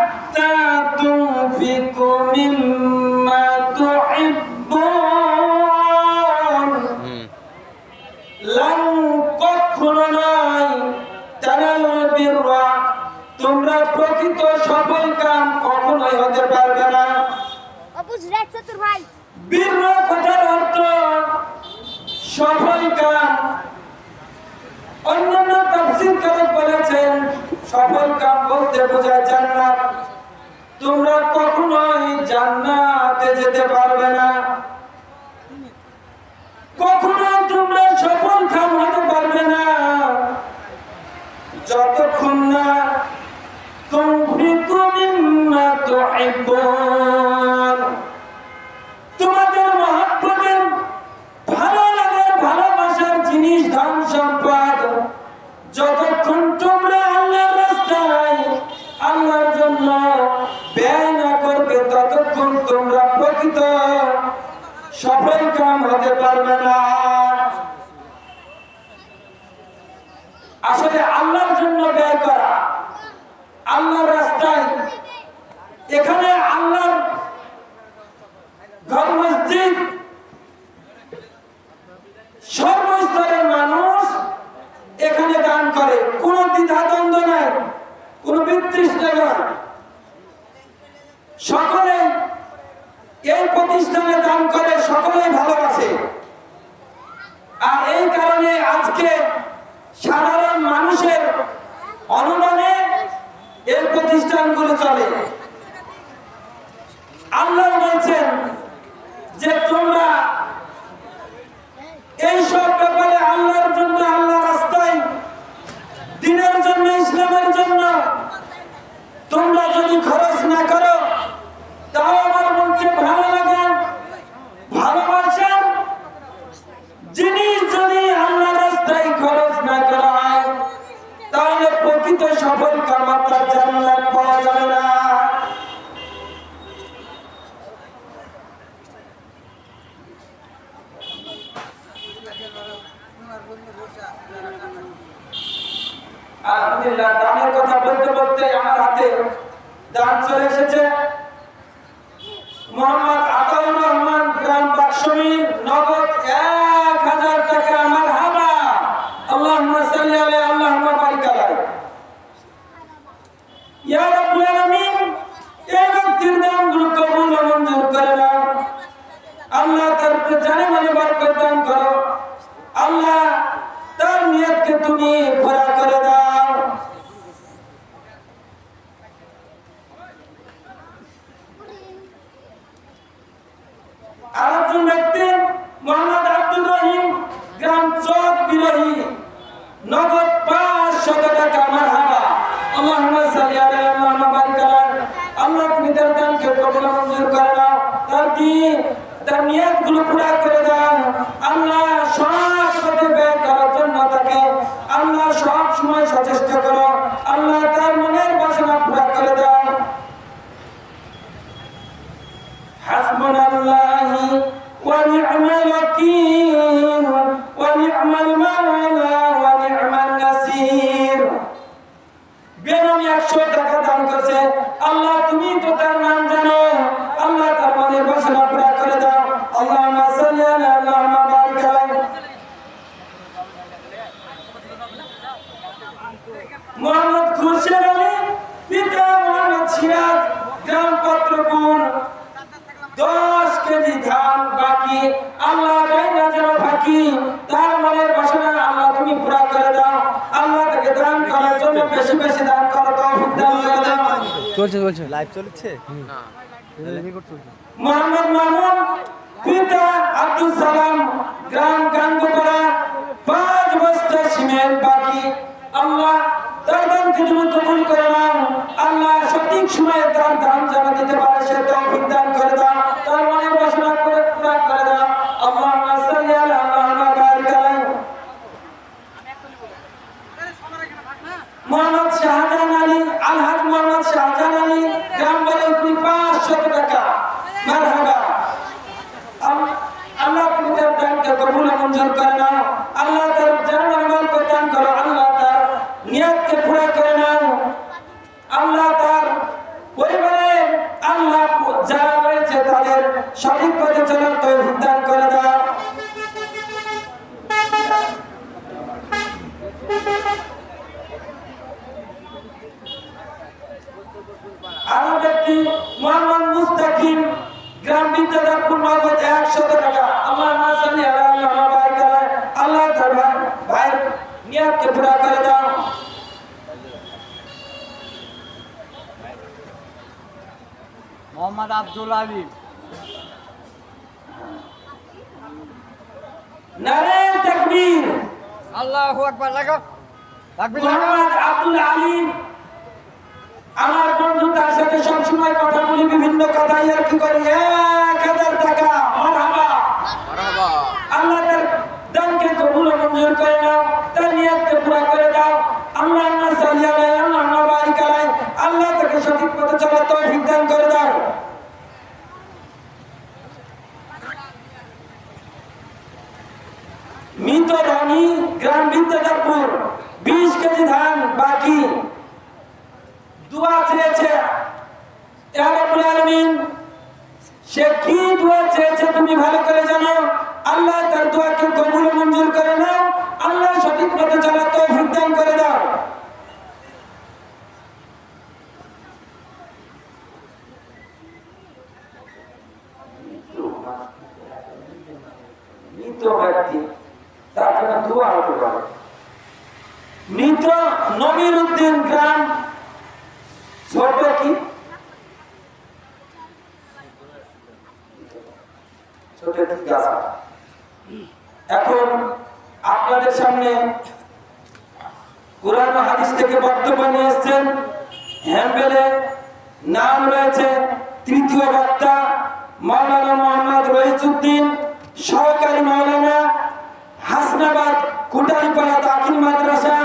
হাত্তা তুনফিকু মিম্মা তুহিব্বুন লান কখনো নয় তানালুল বিররা তোমরা প্রকৃত সফল কাম কখনোই হতে পারবে না। বীর কথার অর্থ সফল কাম। অন্যান্য তাফসীরকারক বলেছেন সফল কাম বলতে বোঝায় জান্নাত। তোমরা কখনোই জান্নাতে যেতে পারবে না, কখনো তোমরা সফল কাম হতে পারবে না যতক্ষণ না তুনফিকু মিম্মা তুহিব্বুন তোমাদের মহব্বতের ভালো লাগার ভালোবাসার জিনিস ধন সম্পদ যতক্ষণ তোমরা আল্লাহর রাস্তায় আল্লাহর জন্য ব্যয় না করবে ততক্ষণ তোমরা প্রকৃত সফল কাম হতে পারবে না। আসলে আল্লাহর জন্য ব্যয় করা, আল্লাহর রাস্তায়, এখানে আল্লাহর ঘর মসজিদ সর্বস্তরের মানুষ এখানে দান করে, কোনো দ্বিধাদ্বন্দ্ব নাই, কোনো বিতৃষ্ণা নয়, সকলে এই প্রতিষ্ঠানে দান করে, সকলেই ভালোবাসে। আর এই কারণে আজকে সাধারণ মানুষের অনুদানে এই প্রতিষ্ঠানগুলো চলে। আল্লাহ বলছেন যে তোমরা এই সব ব্যাপারে আল্লাহর জন্য, আল্লাহ রাস্তায়, দ্বীনের জন্য, ইসলামের জন্য তোমরা যদি খরচ না করো তাও আমার বলছে ভালো লাগে, ভালোবাসার জিনিস যদি আল্লাহ রাস্তায় খরচ না করা হয় তাহলে প্রকৃত সফল কামাতা জান্নাত পাওয়া যাবে না। আলহামদুলিল্লাহ, দানের কথা বলতে বলতে আমার হাতে দান চলে এসেছে। মোহাম্মদ আতাউর রহমান, গ্রাম বাক্সমির, নগদ 1000 টাকা। মারহাবা, আল্লাহুম্মা সাল্লি আলাইহি, আল্লাহুম্মা বারিক আলাইহি। ইয়া রাব্বুল আলামিন, এই ব্যক্তির দানগুলো কবুল ও মঞ্জুর করে নাও। আল্লাহ তার জানে মানে বরকত দান করো। আল্লাহ তার নিয়তকে তুমি পুরা করে দাও। আরেকজন ব্যক্তি মোহাম্মদ আব্দুর রহিম, গ্রাম চক বিরোহী, নগদ 500 টাকা। মারহাবা, আল্লাহুম্মা সাল্লি আলাইহি, আল্লাহুম্মা বারিক আলাইহি। আল্লাহ তুমি তার দানকে কবুল ও মঞ্জুর করে নাও, তার নিয়তগুলো পুরা করে দাও। আল্লাহ সৎ পথে ব্যয় করার জন্য তাকে আল্লাহ সব সময় সচেষ্ট করো। আল্লাহ তার মনের বাসনা পুরা করে দাও। হাসবুনাল্লাহি ওয়া নি'মাল ওয়াকিল ওয়া নি'মাল মাওলা ওয়া নি'মান নাসির। বেনামী 100 টাকা দান করেছে। আল্লাহ তুমি তো তার নাম জানো, আল্লাহ তার মনের বাসনা পুরা করে দাও। আল্লাহুম্মা সাল্লি আলা, আল্লাহুম্মা বারিক আলাইহি। মোহাম্মদ খুরশেদ আলী, পিতা মোহাম্মদ সিরাজ, গ্রাম পত্রপুর, 10 কেজি ধান বাকি। আল্লাহ দেয় না যেন ফাঁকি, তার মনের বাসনা আল্লাহ তুমি পুরা করে দাও। আল্লাহ তাকে দান করার জন্য বেশি বেশি দান করো, তৌফিক দান করে দাও। চলছে লাইভ চলছে না, মোহাম্মদ মামুন, পিতা আব্দুল সালাম, গ্রাম গাঙ্গুপাড়া, 5 বস্তা সিমেন্ট বাকি। আল্লাহ তার দানকে তুমি কবুল করে নাও। আল্লাহ সঠিক সময়ে তার দান যেন দিতে পারে সে তৌফিক দান করে দাও, তার মনের বাসনা পুরা করে দাও। আল্লাহুম্মা সাল্লি আলা, আল্লাহুম্মা বারিক আলাইহি। মোহাম্মদ শাহজাহান আলী, আলহাজ মোহাম্মদ শাহজাহান আলী, গ্রাম বারুইপুর, 500 টাকা। মারহাবা, আল্লাহ তুমি তার দানকে কবুল ও মঞ্জুর করে নাও। আল্লাহ তার জান্নাত দান করো, আল্লাহ তার নিয়তকে পুরা করে নাও। আল্লাহ তার সঠিক পথে চলার তৌফিক দান করে দাও। আরো ব্যক্তি মোহাম্মদ মুস্তাকিম, গ্রাম বিদ্যাধরপুর, নগদ 100 টাকা। আল্লাহুম্মা সাল্লি আলা মুহাম্মাদ ওয়া আলা আলি। আল্লাহ তাআলা ভাই নিয়তকে পুরা করে দাও। মোহাম্মদ আব্দুল আলিম। নারে তাকবীর। আল্লাহু আকবার। লাগাও তাকবীর লাগাও। মোহাম্মদ আব্দুল আলিম আমার বন্ধু, তার সাথে সবসময় কথা বলি, বিভিন্ন কথা ইয়ার কি করি। 1000 টাকা। মারহাবা মারহাবা। আল্লাহ তার দানকে কবুল ও মঞ্জুর করে নাও, তার নিয়তকে পুরা করে দাও। আল্লাহুম্মা সাল্লি আলাইহি আল্লাহুম্মা বারিক আলাইহি। আল্লাহ তাকে সঠিক পথে চলার তৌফিক দান করে দাও। মৃত রানী, গ্রাম বিদ্যাধরপুর, 20 কেজি ধান বাকি। দোয়া চেয়েছে, ইয়া রাব্বুল আলামিন, সে কি দোয়া চেয়েছে তুমি ভালো করে জানো। আল্লাহ তার দোয়াকে কবুল ও মঞ্জুর করে নাও। আল্লাহ সঠিক পথে চলার তৌফিক দান করে দাও। মৃত ব্যক্তি, তার জন্য দোয়া হতে পারে। মৃত নবীর উদ্দিন, গ্রাম ছোট কি ছোট কি গাছা। এখন আপনাদের সামনে কুরআন ও হাদিস থেকে বক্তব্য নিয়ে এসেছেন। হ্যান্ডবেলে নাম রয়েছে তৃতীয় বক্তা মাওলানা মোহাম্মদ রহিজউদ্দিন, সহকারী মাওলানা, হাসনাবাদ কুটারিপাড়া দাখিল মাদ্রাসা।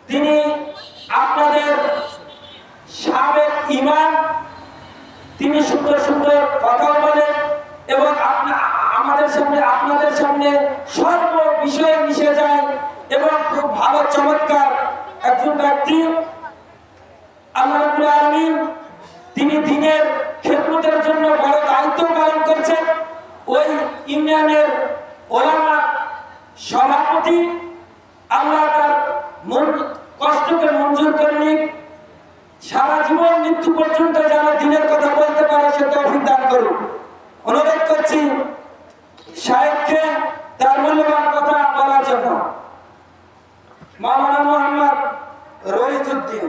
তিনি আপনাদের সাবেক ইমাম। তিনি সুন্দর সুন্দর কথাও বলেন এবং আপনাদের সামনে সর্ব বিষয়ে মিশে যায় এবং খুব ভালো চমৎকার একজন ব্যক্তি। আল্লাহ রাব্বুল আলামিন তিনি দ্বীনের খেদমতের জন্য বড় দায়িত্ব পালন করছেন। ওই ইউনিয়নের ওলামা সভাপতি, আল্লাহ তার কষ্টকে মঞ্জুর করে নিক। সারা জীবন মৃত্যু পর্যন্ত যেন দ্বীনের কথা বলতে পারে সে তৌফিক দান করুন। অনুরোধ করছি সাহেবকে তার মূল্যবান কথা বলার জন্য। মাওলানা মোহাম্মদ রহিজউদ্দিন।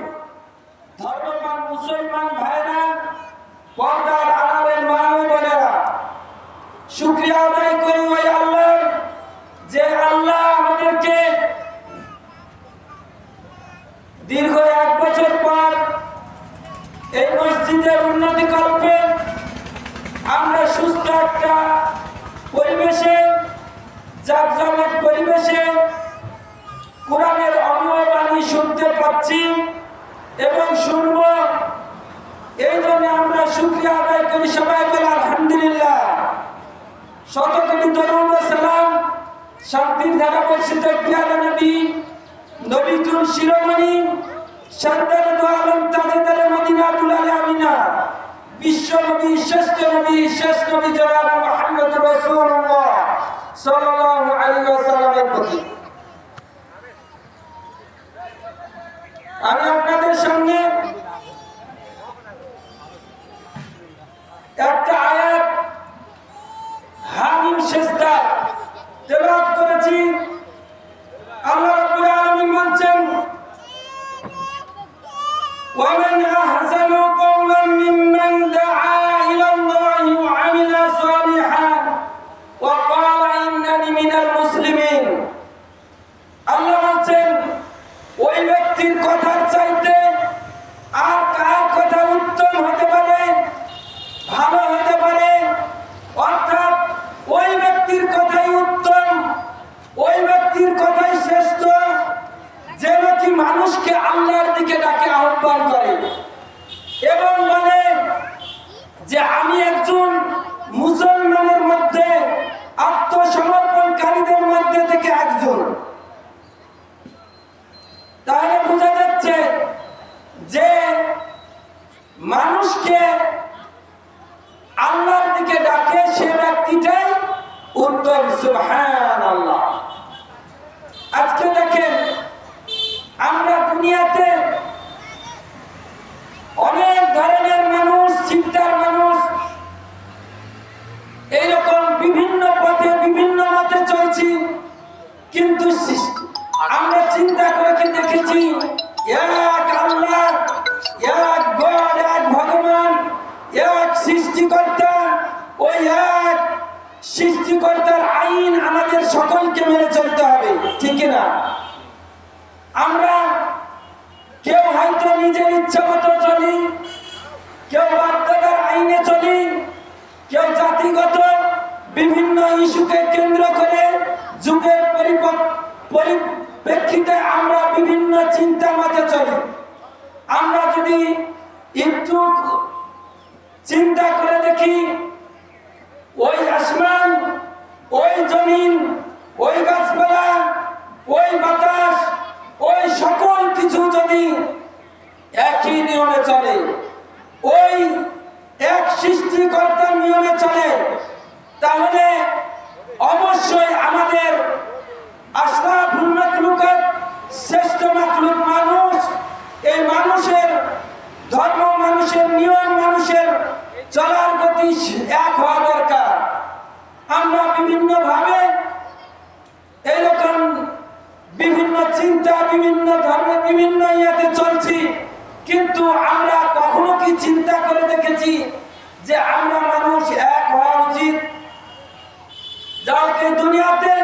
ধর্মবান মুসলমান ভাইরা, পর্দার আড়ালের মা ও বোনেরা, শুকরিয়া আদায় করি ওই আল্লাহর, যে আল্লাহ আমাদেরকে দীর্ঘ 1 বছর পর এই মসজিদের উন্নতি কল্পে আমরা সুস্থ একটা পরিবেশে, জাঁকজমক পরিবেশে কোরআনের অমূল্য বাণী শুনতে পাচ্ছি এবং শুনব। এই জন্য আমরা শুকরিয়া আদায় করি। সবাই বলে আলহামদুলিল্লাহ। শত কোটি দরুদ ও সালাম শান্তির ধারা বর্ষিত প্রিয় নবী, নবীতুল শিরোমণি, সরদার দু আলম, তাজদার মদিনা, দুলালে আমিনা, বিশ্ব নবী, শ্রেষ্ঠ নবী জনাব মুহাম্মদ রাসূলুল্লাহ সাল্লাল্লাহু আলাইহি ওয়াসাল্লামের প্রতি আমি আপনাদের সামনে একটা আয়াত হামিম সেজদা তেলাওয়াত করেছি। আল্লাহ রাব্বুল আলামিন বলেন, ওয়া মান আহসানু কওলান মিম্মান দাআ ইলা আল্লাহি ওয়া আমিলা সালিহান ওয়া ক্বালা ইন্নানি মিনাল মুসলিমিন। আল্লাহ বলেন, ওই ব্যক্তির কথার চাইতে আর কার কথা উত্তম হতে পারে, ভালো হতে পারে। অর্থাৎ ওই ব্যক্তির কথাই উত্তম, ওই ব্যক্তির কথাই শ্রেষ্ঠ, যে নাকি মানুষকে আল্লাহর দিকে ডাকে, আহ্বান করে এবং বলে যে আমি একজন মুসলমানের মধ্যে, আত্মসমর্পণকারীদের মধ্যে থেকে একজন। তাহলে বোঝা যাচ্ছে যে মানুষকে সে ব্যক্তিটাই উত্তম। সুবহানাল্লাহ। আজকে দেখেন আমরা দুনিয়াতে অনেক ধরনের মানুষ, চিন্তার মানুষ, এইরকম বিভিন্ন পথে বিভিন্ন মতে চলছি, কিন্তু আমরা চিন্তা করে কি দেখেছি এক আল্লাহ, এক গড, এক ভগবান, এক সৃষ্টিকর্তা, ওই এক সৃষ্টিকর্তার আইন আমাদের সকলকে মেনে চলতে হবে, ঠিক না? আমরা কেউ হয়তো নিজের ইচ্ছা মতো চলি, কেউ বাপ-দাদার আইনে চলি, কেউ জাতিগত বিভিন্ন ইস্যুকে কেন্দ্র করে যুগের পরিপ্রেক্ষিতে আমরা বিভিন্ন চিন্তা মতে চলি। আমরা যদি একটু চিন্তা করে দেখি, ওই আসমান, ওই জমিন, ওই গাছপালা, ওই বাতাস, ওই সকল কিছু যদি একই নিয়মে চলে, ওই এক সৃষ্টিকর্তার নিয়মে চলে, তাহলে অবশ্যই আমাদের আশরাফুল মাখলুকাত, শ্রেষ্ঠ মাখলুক মানুষ, এই মানুষের ধর্ম, মানুষের নিয়ম, মানুষের চলার গতি এক হওয়া দরকার। আমরা বিভিন্ন ভাবে এইরকম বিভিন্ন চিন্তা, বিভিন্ন ধর্মে, বিভিন্ন ইয়াতে চলছি, কিন্তু আমরা কখনো কি চিন্তা করে দেখেছি যে আমরা মানুষ এক হওয়া উচিত? যাকে দুনিয়াতে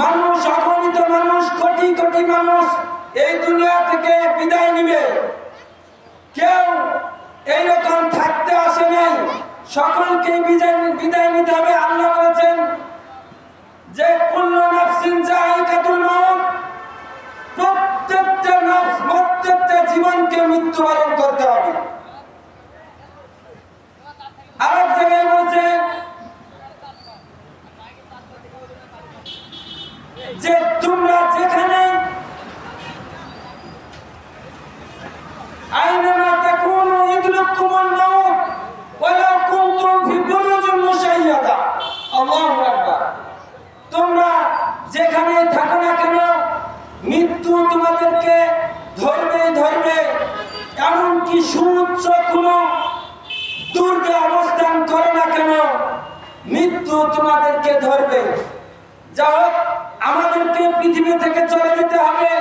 মানুষ, অগণিত মানুষ, কোটি কোটি মানুষ এই দুনিয়া থেকে বিদায় নিবে, কেউ এইরকম থাকতে আসে নাই, সকলকে বিদায় নিতে হবে। আল্লাহ বলেছেন যে কুল্লু নাফসিন যায়িকাতুল মাউত, প্রত্যেকটা নফস, প্রত্যেকটা জীবনকে মৃত্যুবরণ করতে হবে। আরেক জায়গায় বলছে যে তোমরা যেখানে আইনামা তাকুনু ইদরিকুমুল মাউত ওয়ালাউ কুনতুম ফি বুরুজিন মুশাইয়াদা। আল্লাহু আকবার। তোমরা যেখানে থাকো না কেন, মৃত্যু তোমাদেরকে ধরবে ধরবে। এমনকি সুউচ্চ কোনো দুর্গে অবস্থান করো না কেন, মৃত্যু তোমাদেরকে ধরবে। যা হোক, আমাদেরকে পৃথিবী থেকে চলে যেতে হবে,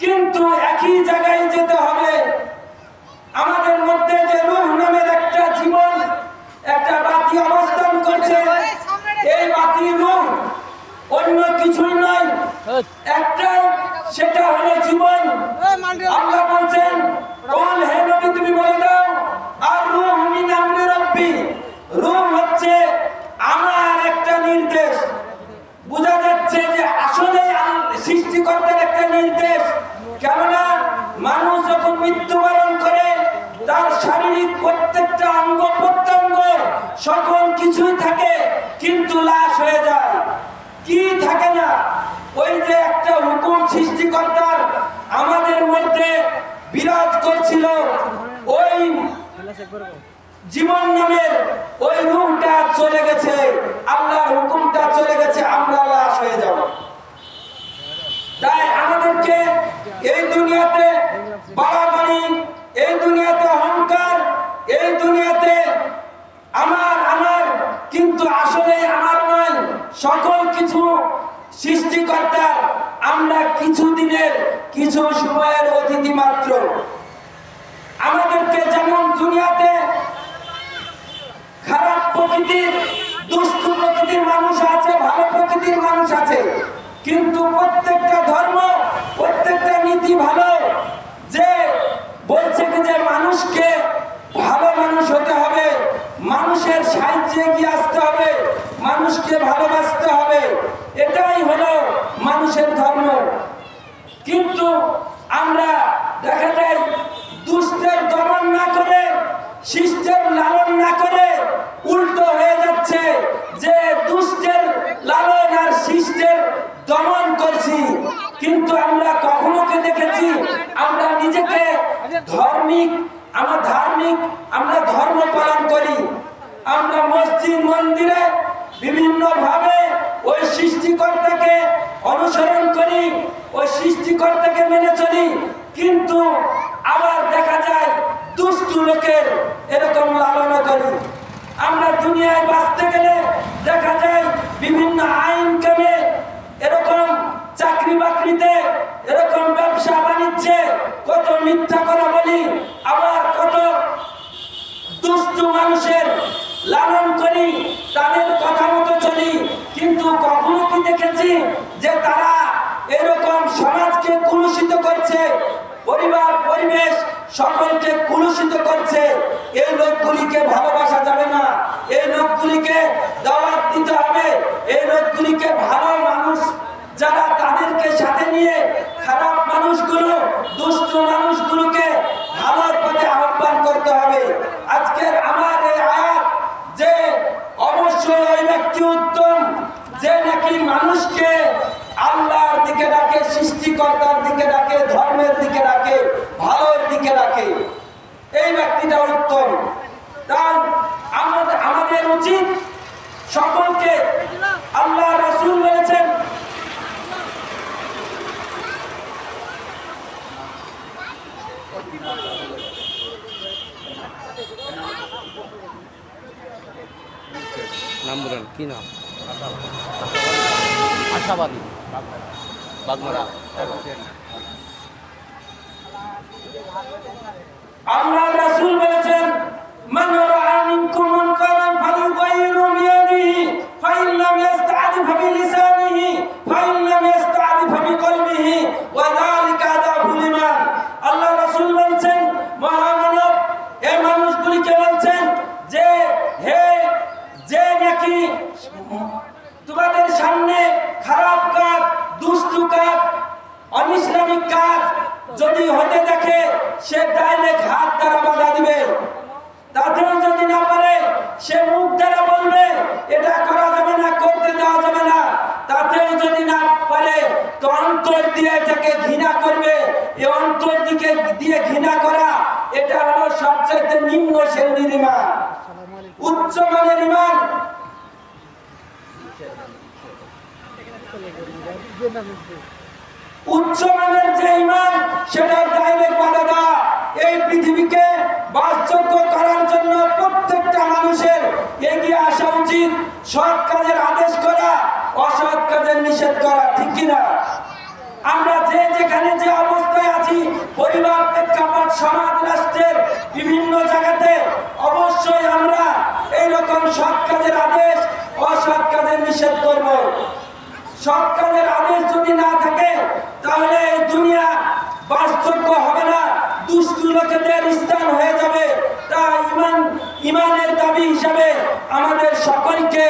কিন্তু একই জায়গায় যেতে হবে। আমাদের মধ্যে যে রূহ নামের একটা জীবন, একটা বাতি অবস্থান করছে, এই বাতি রূহ অন্য কিছুই নয়, একটাই, সেটা হলো জীবন। আল্লাহ বলছেন, বল হে নবী তুমি বলে দাও, আর রূহ মিন আমরি রাব্বি, রূহ হচ্ছে আমার একটা নির্দেশ। বোঝা যাচ্ছে যে আসলে সৃষ্টিকর্তার একটা নির্দেশ। কেননা মানুষ যখন মৃত্যুবরণ করে, তার শারীরিক প্রত্যেকটা অঙ্গ প্রত্যঙ্গ সকল কিছুই থাকে, কিন্তু লাশ হয়ে যায়। কি থাকে না? ওই যে একটা হুকুম সৃষ্টিকর্তার আমাদের মধ্যে বিরাজ করছিল, ওই জীবন নামের ওই রূহটা চলে গেছে, আল্লাহর হুকুমটা চলে গেছে, আমরা লাশ হয়ে যাব। তাই আমাদেরকে এই দুনিয়াতে বাড়াবাড়ি, এই দুনিয়াতে অহংকার, এই দুনিয়াতে আমার আমার, কিন্তু আসলে আমার নয়, সকল কিছু সৃষ্টিকর্তার। আমরা কিছু দিনের, কিছু সময়ের অতিথি মাত্র। আমাদেরকে যেমন দুনিয়াতে খারাপ প্রকৃতির, দুষ্ট প্রকৃতির মানুষ আছে, ভালো প্রকৃতির মানুষ আছে, কিন্তু প্রত্যেকটা ধর্ম, প্রত্যেকটা নীতি ভালো, যে বলছে কি যে মানুষকে ভালো মানুষ হতে হবে, মানুষের সাহায্যে এগিয়ে আসতে হবে, মানুষকে ভালোবাসতে হবে, এটাই হলো মানুষের ধর্ম। কিন্তু আমরা দেখা যায় দুষ্টের দমন না করে, শিষ্টের লালন না করে উল্টো হয়ে যাচ্ছে, যে দুষ্টের লালন আর শিষ্টের দমন করছি। কিন্তু আমরা কখনো কে দেখেছি আমরা নিজেকে ধার্মিক, আমরা ধর্ম পালন করি, আমরা মসজিদ মন্দিরে বিভিন্ন ভাবে ওই সৃষ্টিকর্তাকে অনুসরণ করি, ওই সৃষ্টিকর্তাকে মেনে চলি, কিন্তু আবার দেখা যায় দুষ্টু লোকের এরকম লালনা করি। আমরা দুনিয়ায় বাঁচতে গেলে দেখা যায় বিভিন্ন আইন কামে, এরকম চাকরি বাকরিতে, এরকম ব্যবসা বাণিজ্যে কত মিথ্যা কথা বলি, আবার কত দুষ্টু মানুষের লালন করি, তাদের কথা মতো চলি। কিন্তু কখনো কি দেখেছি যে তারা এরকম সমাজকে কুলুষিত করছে, পরিবার পরিবেশ সকলকে কুলুষিত করছে? এই লোকগুলিকে ভালোবাসা যাবে না, এই লোকগুলিকে দাওয়াত দিতে হবে, এই লোকগুলিকে ভালো মানুষ যারা তাদেরকে সাথে নিয়ে খারাপ মানুষগুলো, দুষ্ট মানুষগুলোকে ভালোর পথে আহ্বান করতে হবে। আজকের আমার এই আয়াত যে অবশ্যই ওই ব্যক্তি উত্তম যে নাকি মানুষকে আল্লাহর দিকে ডাকে, সৃষ্টিকর্তার দিকে ডাকে, ধর্মের দিকে ডাকে, ভালোর দিকে ডাকে, এই ব্যক্তিটা উত্তম। তাই আমাদের উচিত সকলকে, আল্লাহ রাসূল বলেছেন নাম বলেন, কি নাম? আশাবাদী বাগমারা। আল্লাহ রাসূল বলেছেন, মান রাআ মিনকুম মুনকারান ফালইয়ুগাইয়িরু বিয়াদিহি ফাইন লাম ইসতা'দিফ বিলিসানিহি ফাইন লাম ইসতা'দিফ বিকলবিহি ওয়া যালিকা আদাফুল ঈমান। আল্লাহ রাসূল বলেছেন, মহামানব এই মানুষগুলিকে বলছেন যে হে, যে নাকি তোমাদের সামনে খারাপ কাজ, দুষ্টু কাজ, অনিসলামিক কাজ যদি হতে দেখে সে ডাইরেক্ট হাত দ্বারা বাধা দিবে, তাতেও যদি না পারে সে মুখ দ্বারা বলবে এটা করা যাবে না, করতে দেওয়া যাবে না, তাতেও যদি না পারে তো অন্তর দিয়ে এটাকে ঘৃণা করবে। এই অন্তর দিকে দিয়ে ঘৃণা করা, এটা হলো সবচেয়ে নিম্ন শ্রেণীর ঈমান। উচ্চ মানের ঈমান উচ্চ মানের যে ঈমান, সেটা ডাইরেক্ট বাধা দেওয়া। এই পৃথিবীকে বাসযোগ্য করার জন্য প্রত্যেকটা মানুষের এগিয়ে আসা উচিত, সৎ কাজের আদেশ করা, অসৎ কাজের নিষেধ করা, ঠিক কিনা? আমরা যে যেখানে যে অবস্থায় আছি, পরিবার, প্রেক্ষাপট, সমাজ, রাষ্ট্রের বিভিন্ন জায়গাতে অবশ্যই আমরা এইরকম সৎ কাজের আদেশ, অসৎ কাজের নিষেধ করব। সৎ কাজের আদেশ যদি না থাকে তাহলে এই দুনিয়া বাসযোগ্য হবে না, দুষ্টু লোকেদের স্থান হয়ে যাবে। তাই ঈমানের দাবি হিসাবে আমাদের সকলকে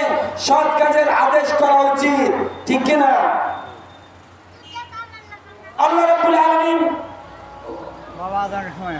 সৎ কাজের আদেশ করা উচিত, ঠিক কিনা? আল্লাহ রাব্বুল আলামিন বাবা আজানের সময়